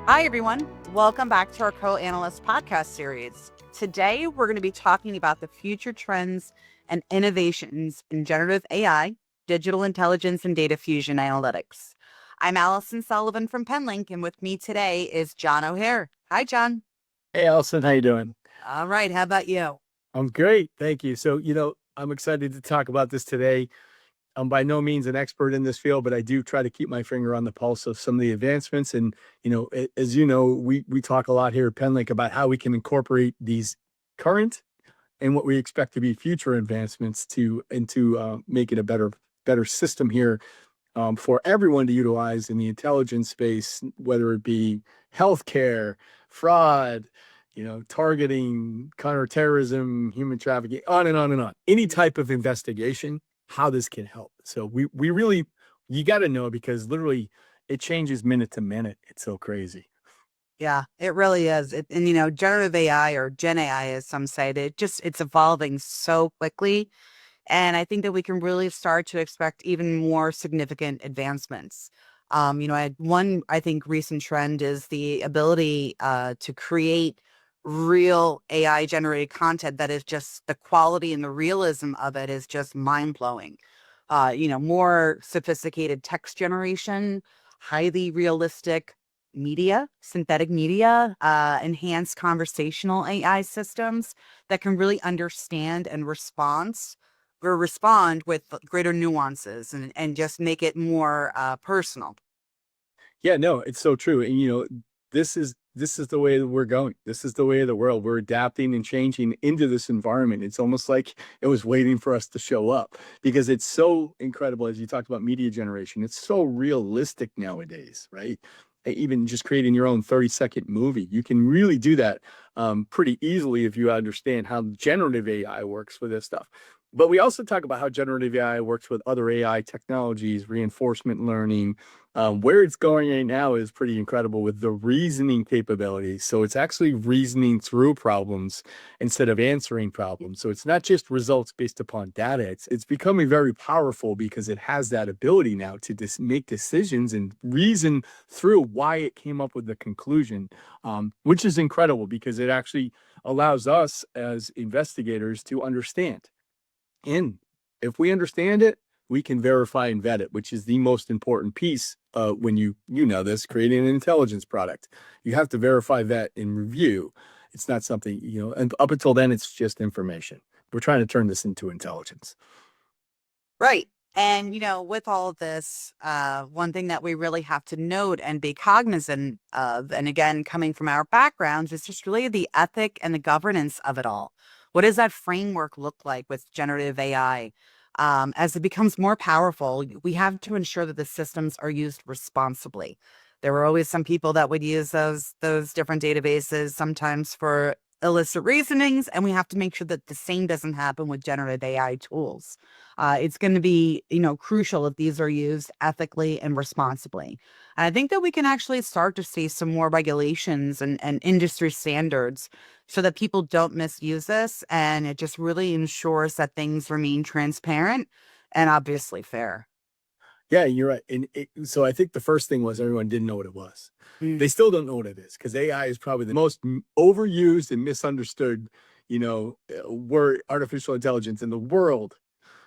Hi, everyone. Welcome back to our CoAnalyst podcast series. Today, we're going to be talking about the future trends and innovations in generative AI, digital intelligence, and data fusion analytics. I'm Allison Sullivan from Penlink, and with me today is John O'Hare. Hi, John. Hey, Allison, how you doing? All right. How about you? I'm great, thank you. So, I'm excited to talk about this today. I'm by no means an expert in this field, but I do try to keep my finger on the pulse of some of the advancements. And, as you know, we talk a lot here at Penlink about how we can incorporate these current and what we expect to be future advancements to into make it a better system here for everyone to utilize in the intelligence space, whether it be healthcare, fraud, targeting, counterterrorism, human trafficking, on and on and on. Any type of investigation, how this can help. So we really, you got to know, because literally it changes minute to minute. It's so crazy. Yeah, it really is. Generative AI or Gen AI, as some say, it's evolving so quickly. And I think that we can really start to expect even more significant advancements. I think recent trend is the ability to create real AI generated content that is just the quality and the realism of it is just mind blowing. More sophisticated text generation, highly realistic media, synthetic media, enhanced conversational AI systems that can really understand and respond with greater nuances and just make it more personal. Yeah, no, it's so true. And this is the way that we're going. This is the way of the world. We're adapting and changing into this environment. It's almost like it was waiting for us to show up, because it's so incredible. As you talked about media generation, it's so realistic nowadays, right? Even just creating your own 30-second movie, you can really do that pretty easily if you understand how generative AI works for this stuff. But we also talk about how generative AI works with other AI technologies, reinforcement learning. Where it's going right now is pretty incredible with the reasoning capabilities. So it's actually reasoning through problems instead of answering problems. So it's not just results based upon data. It's becoming very powerful because it has that ability now to make decisions and reason through why it came up with the conclusion, which is incredible because it actually allows us as investigators to understand. And if we understand it, we can verify and vet it, which is the most important piece when you know this, creating an intelligence product. You have to verify, vet, and review. It's not something, and up until then, it's just information. We're trying to turn this into intelligence. Right. And, with all of this, one thing that we really have to note and be cognizant of, and again, coming from our backgrounds, is just really the ethic and the governance of it all. What does that framework look like with generative AI? As it becomes more powerful, we have to ensure that the systems are used responsibly. There were always some people that would use those different databases, sometimes for illicit reasonings, and we have to make sure that the same doesn't happen with generative AI tools. It's going to be, crucial if these are used ethically and responsibly. And I think that we can actually start to see some more regulations and industry standards so that people don't misuse this. And it just really ensures that things remain transparent and obviously fair. Yeah, you're right. And so I think the first thing was everyone didn't know what it was. Mm. They still don't know what it is, because AI is probably the most overused and misunderstood, word, artificial intelligence in the world.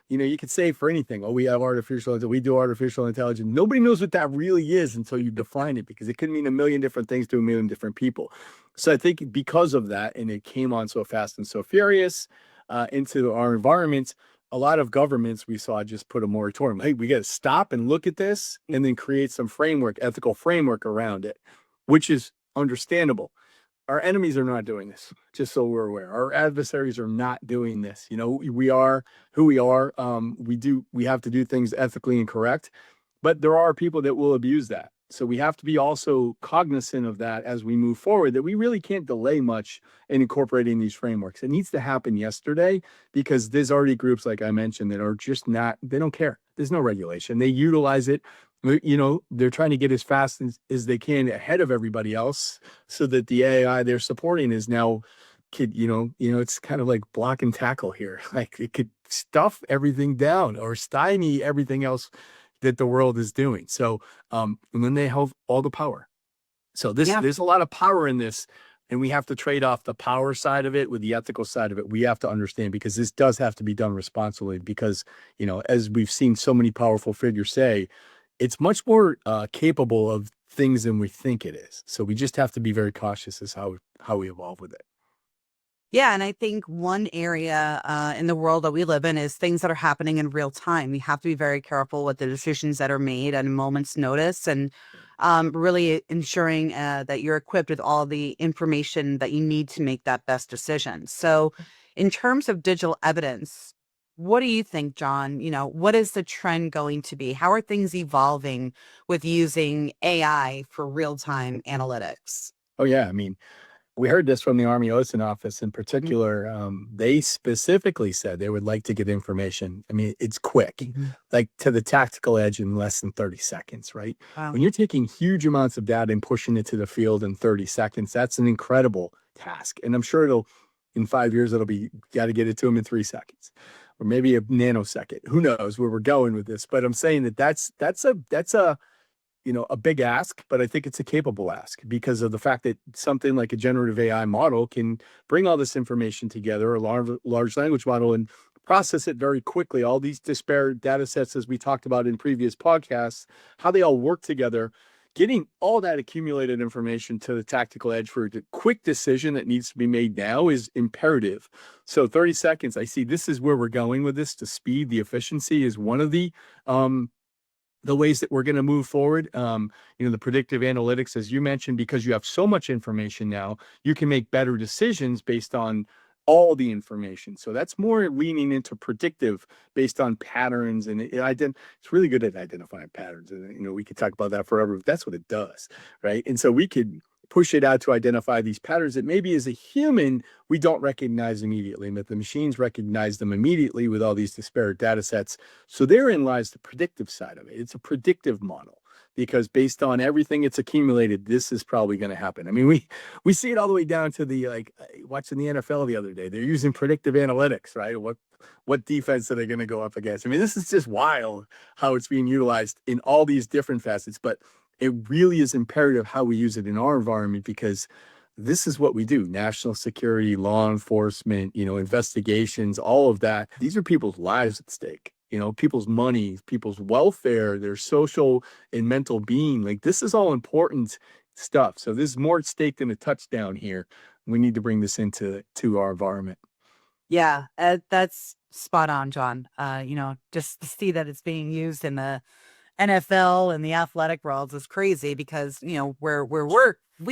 You could say for anything, oh, we have we do artificial intelligence. Nobody knows what that really is until you define it, because it could mean a million different things to a million different people. So I think because of that, and it came on so fast and so furious into our environment, a lot of governments we saw just put a moratorium. Hey, we got to stop and look at this and then create some ethical framework around it, which is understandable. Our enemies are not doing this, just so we're aware. Our adversaries are not doing this. We are who we are. We have to do things ethically and correct, but there are people that will abuse that. So we have to be also cognizant of that as we move forward, that we really can't delay much in incorporating these frameworks. It needs to happen yesterday, because there's already groups, like I mentioned, that are just not, they don't care. There's no regulation. They utilize it. They're trying to get as fast as they can ahead of everybody else, so that the AI they're supporting is now it's kind of like block and tackle here. Like, it could stuff everything down or stymie everything else that the world is doing. So, and then they have all the power. So this Yeah. there's a lot of power in this, and we have to trade off the power side of it with the ethical side of it. We have to understand because this does have to be done responsibly because, as we've seen so many powerful figures say, it's much more capable of things than we think it is. So we just have to be very cautious as how we evolve with it. Yeah, and I think one area in the world that we live in is things that are happening in real time. We have to be very careful with the decisions that are made at a moment's notice, and really ensuring that you're equipped with all the information that you need to make that best decision. So, in terms of digital evidence, what do you think, John? What is the trend going to be? How are things evolving with using AI for real-time analytics? Oh yeah, I mean, we heard this from the Army Ocean Office in particular. They specifically said they would like to get information. I mean, it's quick, Mhm. like to the tactical edge in less than 30 seconds, right? Wow. When you're taking huge amounts of data and pushing it to the field in 30 seconds, that's an incredible task. And I'm sure in 5 years, it'll be, got to get it to them in 3 seconds or maybe a nanosecond. Who knows where we're going with this? But I'm saying that's a big ask, but I think it's a capable ask because of the fact that something like a generative AI model can bring all this information together, a large language model, and process it very quickly. All these disparate data sets, as we talked about in previous podcasts, how they all work together, getting all that accumulated information to the tactical edge for a quick decision that needs to be made now is imperative. So 30 seconds, I see this is where we're going with this. The speed, the efficiency is one of the ways that we're going to move forward. The predictive analytics, as you mentioned, because you have so much information now, you can make better decisions based on all the information. So that's more leaning into predictive based on patterns, and it's really good at identifying patterns. And we could talk about that forever, but that's what it does, right? And so we could push it out to identify these patterns that maybe as a human we don't recognize immediately, but the machines recognize them immediately with all these disparate data sets. So therein lies the predictive side of it. It's a predictive model because based on everything it's accumulated, this is probably going to happen. I mean, we see it all the way down to the watching the NFL the other day. They're using predictive analytics, right? What defense are they going to go up against? I mean, this is just wild how it's being utilized in all these different facets, but it really is imperative how we use it in our environment because this is what we do. National security, law enforcement, investigations, all of that. These are people's lives at stake, people's money, people's welfare, their social and mental being. Like this is all important stuff. So this is more at stake than a touchdown here. We need to bring this to our environment. Yeah, that's spot on, John. Just to see that it's being used in the NFL and the athletic worlds is crazy because, we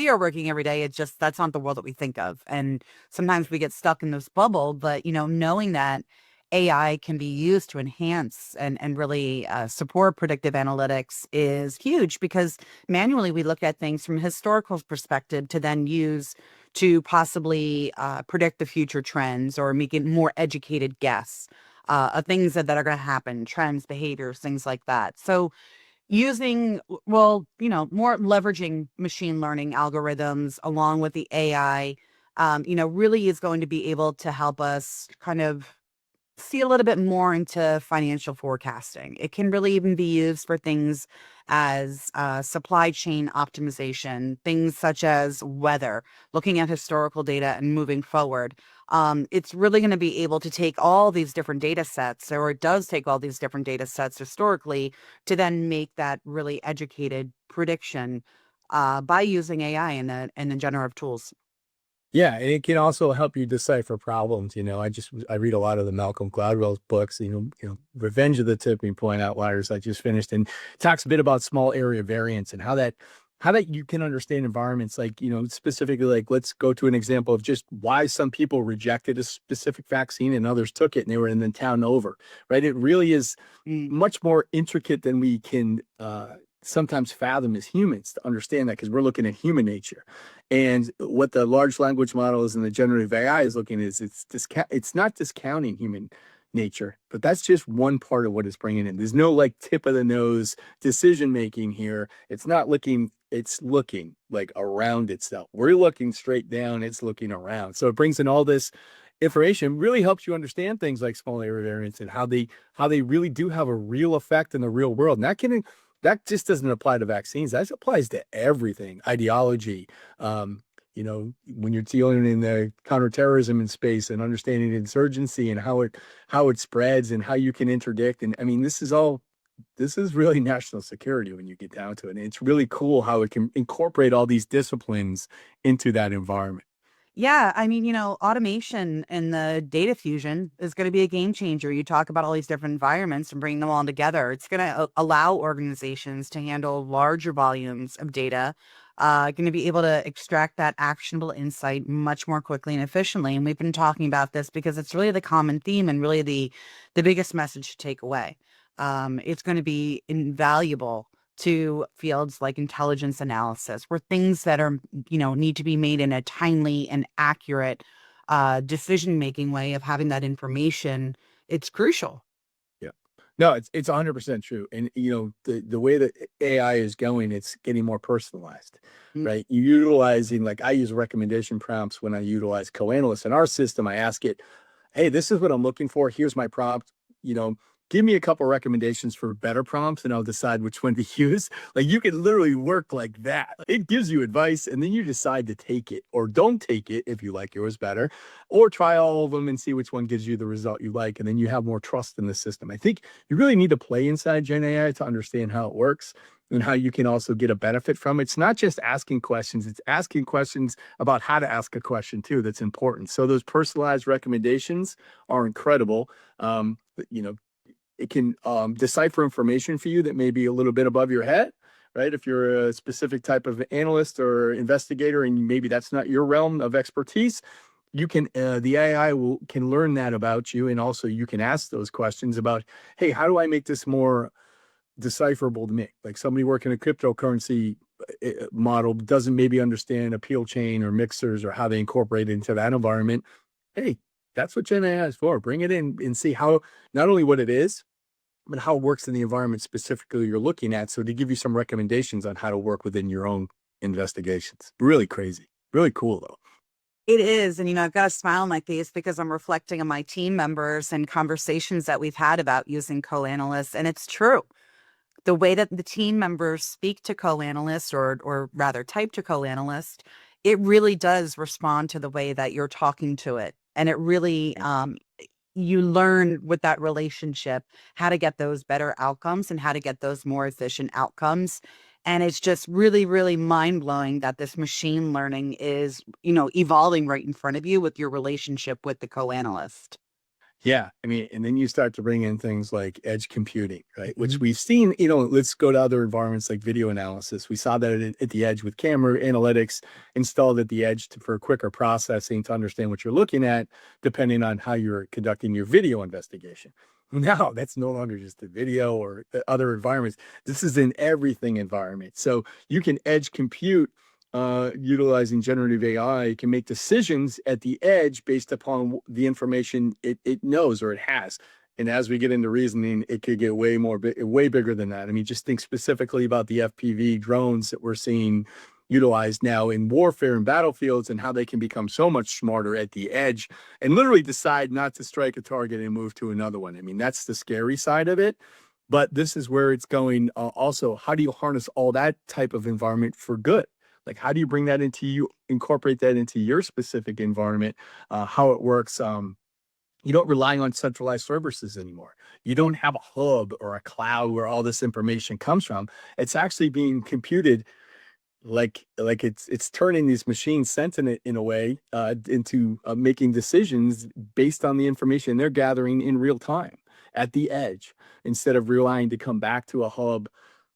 are working every day. It's just that's not the world that we think of. And sometimes we get stuck in this bubble, but knowing that AI can be used to enhance and really support predictive analytics is huge because manually we look at things from a historical perspective to then use to possibly predict the future trends or make it more educated guess of things that are going to happen, trends, behaviors, things like that. So using, more leveraging machine learning algorithms along with the AI, really is going to be able to help us kind of see a little bit more into financial forecasting. It can really even be used for things as supply chain optimization, things such as weather, looking at historical data and moving forward. It's really going to be able to take all these different data sets, or it does take all these different data sets historically, to then make that really educated prediction by using AI and the generative tools. Yeah, and it can also help you decipher problems. I read a lot of the Malcolm Gladwell's books. Revenge of the Tipping Point Outliers. I just finished, and talks a bit about small area variance and how that you can understand environments like specifically like let's go to an example of just why some people rejected a specific vaccine and others took it and they were in the town over. Right? It really is Mm. much more intricate than we can sometimes fathom as humans to understand that because we're looking at human nature. And what the large language models and the generative AI is looking at is it's not discounting human nature, but that's just one part of what it's bringing in. There's no like tip of the nose decision making here. It's looking like around itself. We're looking straight down, it's looking around. So it brings in all this information, really helps you understand things like small area variance and how they really do have a real effect in the real world. And that just doesn't apply to vaccines. That applies to everything, ideology. When you're dealing in the counterterrorism in space and understanding insurgency and how it spreads and how you can interdict. And I mean, this is really national security when you get down to it. And it's really cool how it can incorporate all these disciplines into that environment. Yeah, I mean, automation and the data fusion is going to be a game changer. You talk about all these different environments and bring them all together. It's going to allow organizations to handle larger volumes of data, going to be able to extract that actionable insight much more quickly and efficiently. And we've been talking about this because it's really the common theme and really the biggest message to take away. It's going to be invaluable to fields like intelligence analysis, where things that are, need to be made in a timely and accurate decision-making way of having that information, it's crucial. Yeah. No, it's 100% true. And the way that AI is going, it's getting more personalized, Mm. right? You utilizing like I use recommendation prompts when I utilize CoAnalyst in our system. I ask it, hey, this is what I'm looking for. Here's my prompt. You know, give me a couple recommendations for better prompts and I'll decide which one to use. Like you can literally work like that. It gives you advice and then you decide to take it or don't take it if you like yours better, or try all of them and see which one gives you the result you like. And then you have more trust in the system. I think you really need to play inside Gen AI to understand how it works and how you can also get a benefit from it. It's not just asking questions, it's asking questions about how to ask a question too. That's important. So those personalized recommendations are incredible. It can decipher information for you that may be a little bit above your head, right? If you're a specific type of analyst or investigator and maybe that's not your realm of expertise, you can the AI can learn that about you, and also you can ask those questions about, hey, how do I make this more decipherable to me? Like somebody working a cryptocurrency model doesn't maybe understand appeal chain or mixers or how they incorporate it into that environment. Hey, that's what Gen AI is for. Bring it in and see how not only what it is, but how it works in the environment specifically you're looking at. So to give you some recommendations on how to work within your own investigations. Really crazy. Really cool though. It is. And, I've got a smile on my face because I'm reflecting on my team members and conversations that we've had about using co-analysts. And it's true. The way that the team members speak to co-analyst or rather type to co-analyst, it really does respond to the way that you're talking to it. And it really, you learn with that relationship how to get those better outcomes and how to get those more efficient outcomes. And it's just really, really mind blowing that this machine learning is, evolving right in front of you with your relationship with the co-analyst. Yeah, I mean, and then you start to bring in things like edge computing, right? Which Mhm. we've seen, let's go to other environments like video analysis. We saw that at the edge with camera analytics installed at the edge for quicker processing to understand what you're looking at, depending on how you're conducting your video investigation. Now, that's no longer just a video or other environments. This is in everything environment. So you can edge compute utilizing generative AI, can make decisions at the edge based upon the information it knows or it has. And as we get into reasoning, it could get way bigger than that. I mean, just think specifically about the FPV drones that we're seeing utilized now in warfare and battlefields and how they can become so much smarter at the edge and literally decide not to strike a target and move to another one. I mean, that's the scary side of it. But this is where it's going. Also, how do you harness all that type of environment for good? Like, how do you bring that incorporate that into your specific environment, how it works? You don't rely on centralized services anymore. You don't have a hub or a cloud where all this information comes from. It's actually being computed like it's turning these machines sentient in a way into making decisions based on the information they're gathering in real time at the edge instead of relying to come back to a hub,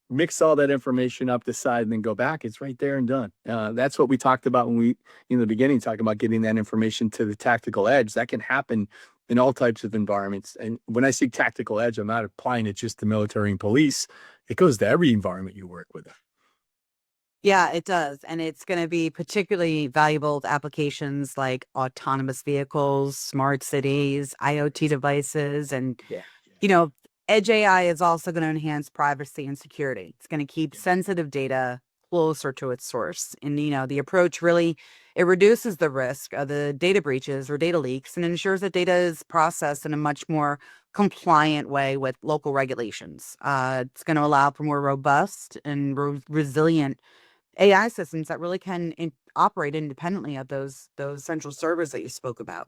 mix all that information up, decide, and then go back. It's right there and done. That's what we talked about when we, in the beginning, talked about getting that information to the tactical edge. That can happen in all types of environments. And when I say tactical edge, I'm not applying it just to military and police. It goes to every environment you work with. Yeah, it does. And it's going to be particularly valuable to applications like autonomous vehicles, smart cities, IoT devices, and, Yeah. you know, Edge AI is also going to enhance privacy and security. It's going to keep sensitive data closer to its source. And, the approach really, it reduces the risk of the data breaches or data leaks and ensures that data is processed in a much more compliant way with local regulations. It's going to allow for more robust and resilient AI systems that really can operate independently of those central servers that you spoke about.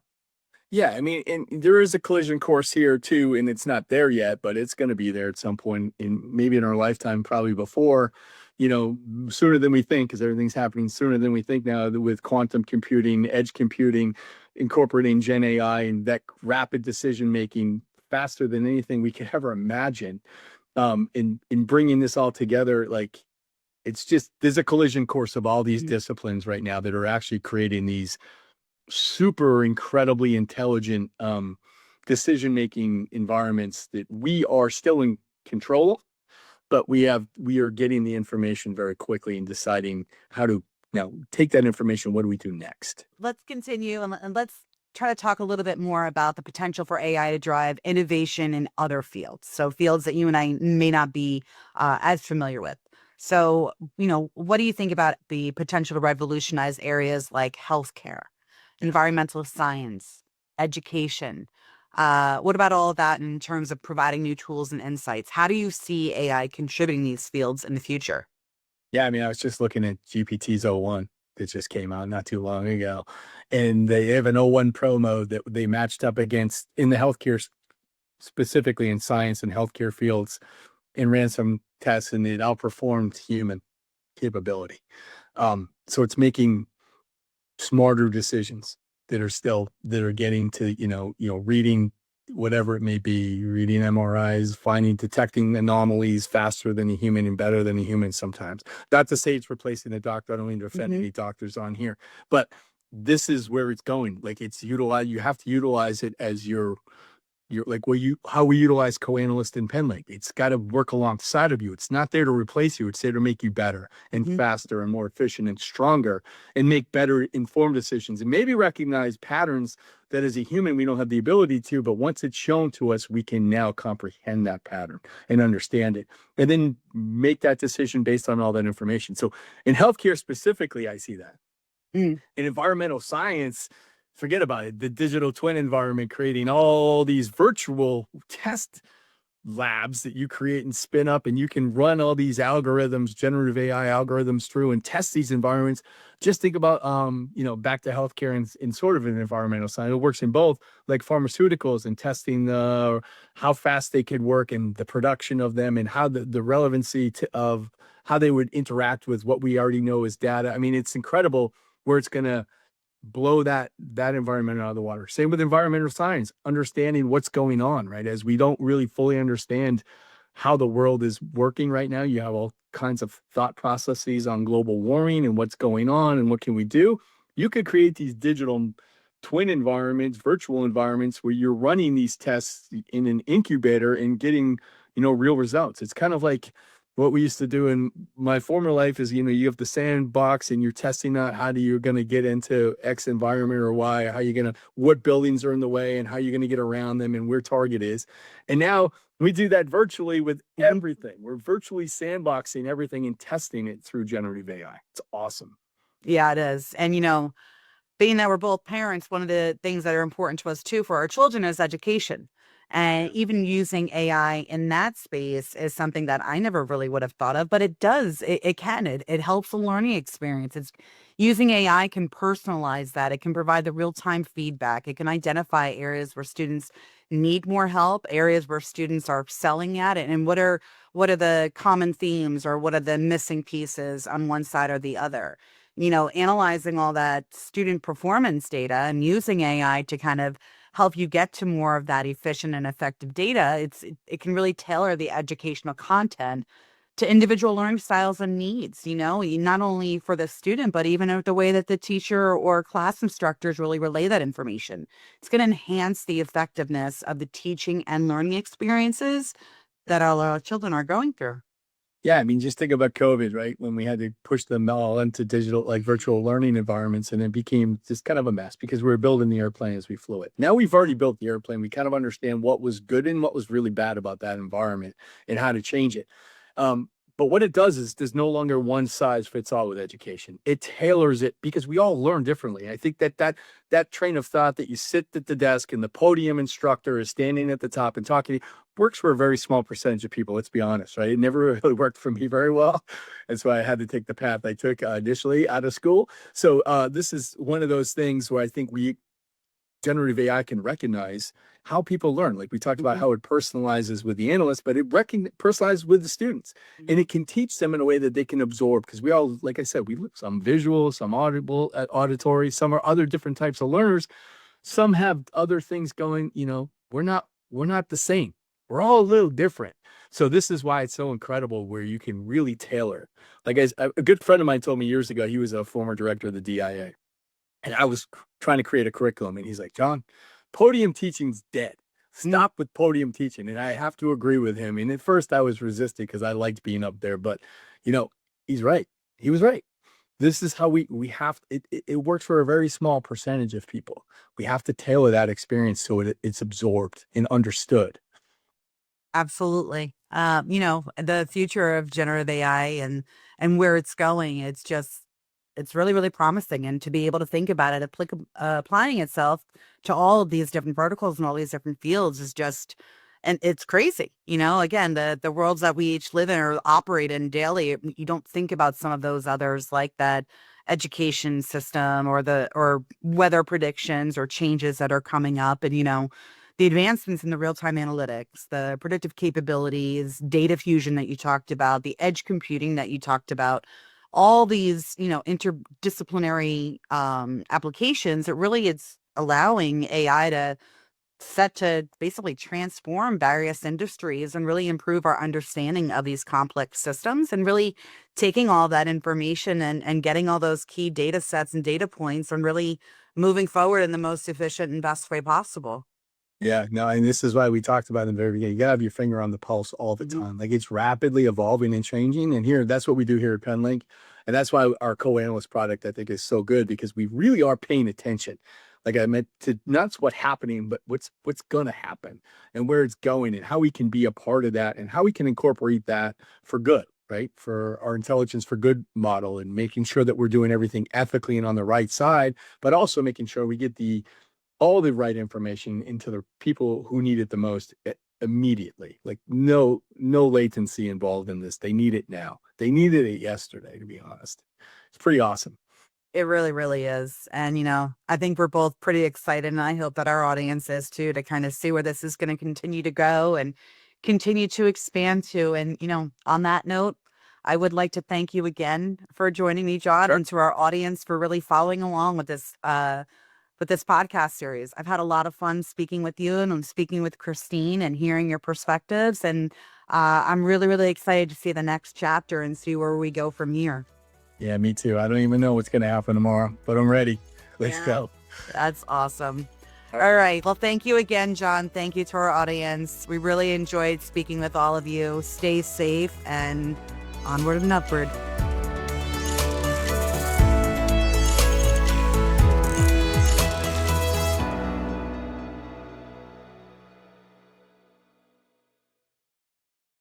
Yeah, I mean, and there is a collision course here too, and it's not there yet, but it's going to be there at some point in maybe in our lifetime, probably before, sooner than we think, because everything's happening sooner than we think now with quantum computing, edge computing, incorporating Gen AI, and that rapid decision making faster than anything we could ever imagine. In bringing this all together, like it's just there's a collision course of all these Mhm. disciplines right now that are actually creating these super incredibly intelligent decision making environments that we are still in control of, but we are getting the information very quickly and deciding how to now take that information. What do we do next? Let's continue and let's try to talk a little bit more about the potential for AI to drive innovation in other fields. So, fields that you and I may not be as familiar with. So, what do you think about the potential to revolutionize areas like healthcare, environmental science, education? What about all of that in terms of providing new tools and insights? How do you see AI contributing these fields in the future? Yeah, I mean, I was just looking at GPT's O1 that just came out not too long ago, and they have an O1 Pro mode that they matched up against in the healthcare, specifically in science and healthcare fields, and ran some tests, and it outperformed human capability. So it's making smarter decisions that are getting to, reading whatever it may be, reading MRIs, finding, detecting anomalies faster than a human and better than a human sometimes. Not to say it's replacing the doctor. I don't mean to offend Hmm. any doctors on here, but this is where it's going. Like it's utilize, you have to utilize it as your like how we utilize CoAnalyst and Penlink. It's got to work alongside of you. It's not there to replace you. It's there to make you better and Hmm. faster and more efficient and stronger and make better informed decisions and maybe recognize patterns that as a human we don't have the ability to, but once it's shown to us, we can now comprehend that pattern and understand it and then make that decision based on all that information. So in healthcare specifically, I see that. Mm. In environmental science, forget about it. The digital twin environment, creating all these virtual test labs that you create and spin up, and you can run all these algorithms, generative AI algorithms through and test these environments. Just think about, back to healthcare in sort of an environmental science. It works in both, like pharmaceuticals and testing how fast they could work and the production of them and how the relevancy of how they would interact with what we already know as data. I mean, it's incredible where it's going to blow that environment out of the water. Same with environmental science, understanding what's going on, right? As we don't really fully understand how the world is working right now, you have all kinds of thought processes on global warming and what's going on and what can we do. You could create these digital twin environments, virtual environments where you're running these tests in an incubator and getting, real results. It's kind of like what we used to do in my former life is, you have the sandbox and you're testing out how do you're going to get into X environment or Y, how you're going to, what buildings are in the way and how you're going to get around them and where target is. And now we do that virtually with everything. We're virtually sandboxing everything and testing it through generative AI. It's awesome. Yeah, it is. And being that we're both parents, one of the things that are important to us too for our children is education. And Yeah. even using AI in that space is something that I never really would have thought of, but it does. It can. It helps the learning experience. It's using AI can personalize that. It can provide the real-time feedback. It can identify areas where students need more help, areas where students are excelling at it, and what are the common themes or what are the missing pieces on one side or the other. Analyzing all that student performance data and using AI to kind of help you get to more of that efficient and effective data, it can really tailor the educational content to individual learning styles and needs, not only for the student, but even the way that the teacher or class instructors really relay that information. It's going to enhance the effectiveness of the teaching and learning experiences that our children are going through. Yeah, I mean, just think about COVID, right? When we had to push them all into digital, like virtual learning environments, and it became just kind of a mess because we were building the airplane as we flew it. Now we've already built the airplane. We kind of understand what was good and what was really bad about that environment and how to change it. But what it does is there's no longer one size fits all with education. It tailors it because we all learn differently. I think that train of thought that you sit at the desk and the podium instructor is standing at the top and talking works for a very small percentage of people. Let's be honest, right? It never really worked for me very well. That's why I had to take the path I took initially out of school. So this is one of those things where I think generative AI can recognize how people learn. Like we talked about how it personalizes with the analysts, but it personalizes with the students, and it can teach them in a way that they can absorb. Because we all, like I said, some visual, some audible, auditory, some are other different types of learners. Some have other things going. We're not the same. We're all a little different. So this is why it's so incredible where you can really tailor. Like a good friend of mine told me years ago, he was a former director of the DIA. And I was trying to create a curriculum, and he's like, John, podium teaching's dead. Stop with podium teaching. And I have to agree with him. And at first I was resistant because I liked being up there, but he's right. He was right. This is how we have it works for a very small percentage of people. We have to tailor that experience so it's absorbed and understood. Absolutely. The future of generative AI and where it's going, it's really, really promising. And to be able to think about it, applying itself to all of these different verticals and all these different fields is just, and it's crazy. Again, the worlds that we each live in or operate in daily, you don't think about some of those others like that education system or weather predictions or changes that are coming up. And, the advancements in the real-time analytics, the predictive capabilities, data fusion that you talked about, the edge computing that you talked about, all these, interdisciplinary applications, it's allowing AI to basically transform various industries and really improve our understanding of these complex systems, and really taking all that information and getting all those key data sets and data points and really moving forward in the most efficient and best way possible. Yeah, no, and this is why we talked about in the very beginning. You gotta have your finger on the pulse all the Mhm. time. Like it's rapidly evolving and changing. And that's what we do here at Penlink. And that's why our co-analyst product, I think, is so good because we really are paying attention. Like I meant to not what's happening, but what's gonna happen and where it's going and how we can be a part of that and how we can incorporate that for good, right? For our intelligence for good model and making sure that we're doing everything ethically and on the right side, but also making sure we get all the right information into the people who need it the most immediately. Like no latency involved in this. They need it now. They needed it yesterday, to be honest. It's pretty awesome. It really, really is. And, I think we're both pretty excited, and I hope that our audience is too, to kind of see where this is going to continue to go and continue to expand to. And, on that note, I would like to thank you again for joining me, John, Sure. and to our audience for really following along with this podcast series. I've had a lot of fun speaking with you, and I'm speaking with Christine and hearing your perspectives. And I'm really, really excited to see the next chapter and see where we go from here. Yeah, me too. I don't even know what's gonna happen tomorrow, but I'm ready. Let's Yeah. go. That's awesome. All right. Well, thank you again, John. Thank you to our audience. We really enjoyed speaking with all of you. Stay safe and onward and upward.